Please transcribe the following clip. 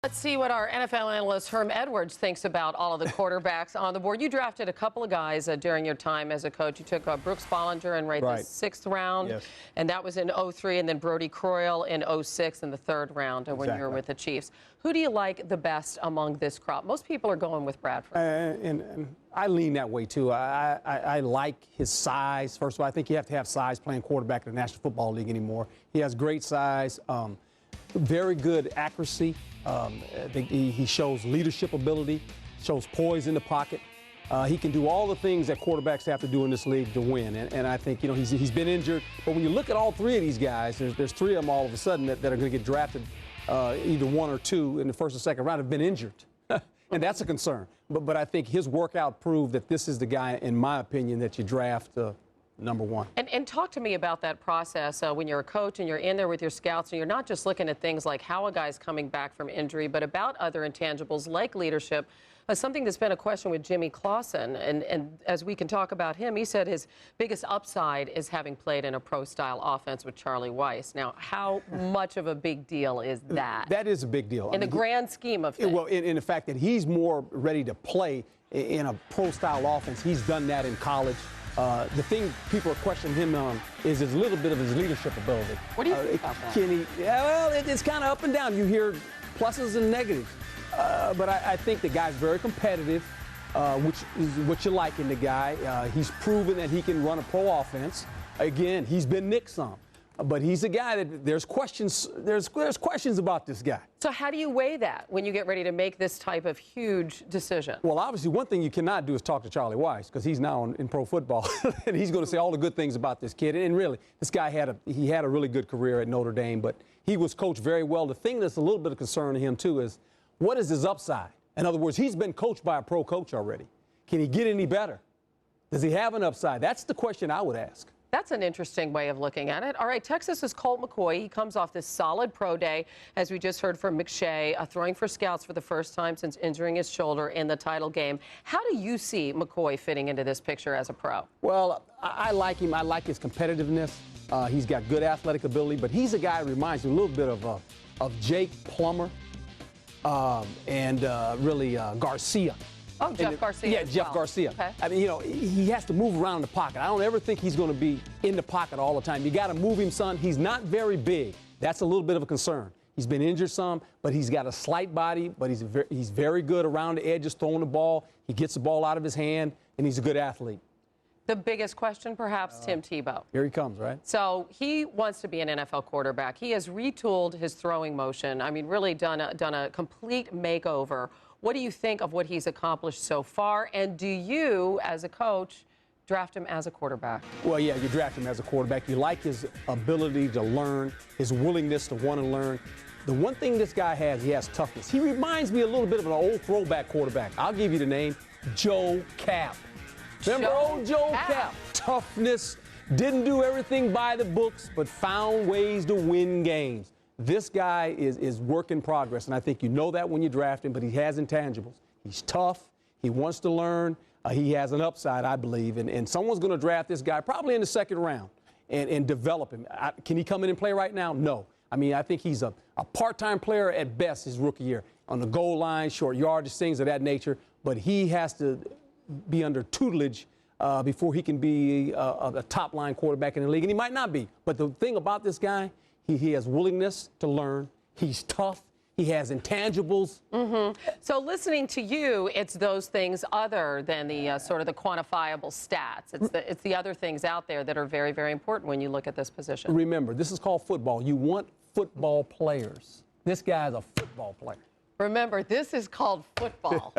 Let's see what our NFL analyst Herm Edwards thinks about all of the quarterbacks on the board. You drafted a couple of guys during your time as a coach. You took Brooks Bollinger in the 6th round, yes. And that was in 03, and then Brody Croyle in 06 in the 3rd round when you were with the Chiefs. Who do you like the best among this crop? Most people are going with Bradford. And I lean that way, too. I like his size. First of all, I think you have to have size playing quarterback in the National Football League anymore. He has great size, very good accuracy. He shows leadership ability, shows poise in the pocket. He can do all the things that quarterbacks have to do in this league to win. And I think, he's been injured. But when you look at all three of these guys, there's three of them all of a sudden that are going to get drafted, either one or two in the 1st or 2nd round have been injured. And that's a concern. But I think his workout proved that this is the guy, in my opinion, that you draft number one. And talk to me about that process when you're a coach and you're in there with your scouts and you're not just looking at things like how a guy's coming back from injury, but about other intangibles like leadership. Something that's been a question with Jimmy Clausen, and as we can talk about him, he said his biggest upside is having played in a pro-style offense with Charlie Weiss. Now, how much of a big deal is that? That is a big deal. In the grand scheme of things. Well, in the fact that he's more ready to play in a pro-style offense. He's done that in college. The thing people are questioning him on is a little bit of his leadership ability. What do you think about that? Can he? Yeah, well, it's kind of up and down. You hear pluses and negatives. But I think the guy's very competitive, which is what you like in the guy. He's proven that he can run a pro offense. Again, he's been nicked some. But he's a guy that there's questions about this guy. So how do you weigh that when you get ready to make this type of huge decision? Well, obviously, one thing you cannot do is talk to Charlie Weiss, because he's now in pro football, and he's going to say all the good things about this kid. And really, this guy had a really good career at Notre Dame, but he was coached very well. The thing that's a little bit of concern to him, too, is what is his upside? In other words, he's been coached by a pro coach already. Can he get any better? Does he have an upside? That's the question I would ask. That's an interesting way of looking at it. All right, Texas's Colt McCoy, he comes off this solid pro day, as we just heard from McShay, throwing for scouts for the first time since injuring his shoulder in the title game. How do you see McCoy fitting into this picture as a pro? Well, I like him. I like his competitiveness. He's got good athletic ability, but he's a guy who reminds me a little bit of Jake Plummer and really Garcia. Oh, Jeff Garcia. Yeah, Jeff Garcia. Okay. I mean, he has to move around in the pocket. I don't ever think he's going to be in the pocket all the time. You got to move him, son. He's not very big. That's a little bit of a concern. He's been injured some, but he's got a slight body, but he's very good around the edges throwing the ball. He gets the ball out of his hand, and he's a good athlete. The biggest question, perhaps, Tim Tebow. Here he comes, right? So he wants to be an NFL quarterback. He has retooled his throwing motion. I mean, really done a complete makeover. What do you think of what he's accomplished so far? And do you, as a coach, draft him as a quarterback? Well, yeah, you draft him as a quarterback. You like his ability to learn, his willingness to want to learn. The one thing this guy has, he has toughness. He reminds me a little bit of an old throwback quarterback. I'll give you the name, Joe Cap. Remember old Joe Cap? Toughness, didn't do everything by the books, but found ways to win games. This guy is work in progress, and I think you know that when you draft him, but he has intangibles. He's tough. He wants to learn. He has an upside, I believe, and someone's going to draft this guy probably in the 2nd round and develop him. Can he come in and play right now? No. I mean, I think he's a part-time player at best his rookie year, on the goal line, short yardage, things of that nature, but he has to be under tutelage before he can be a top-line quarterback in the league, and he might not be. But the thing about this guy, he has willingness to learn. He's tough. He has intangibles. So listening to you, it's those things other than the sort of the quantifiable stats. It's the other things out there that are very, very important when you look at this position. Remember, this is called football. You want football players. This guy's a football player. Remember, this is called football.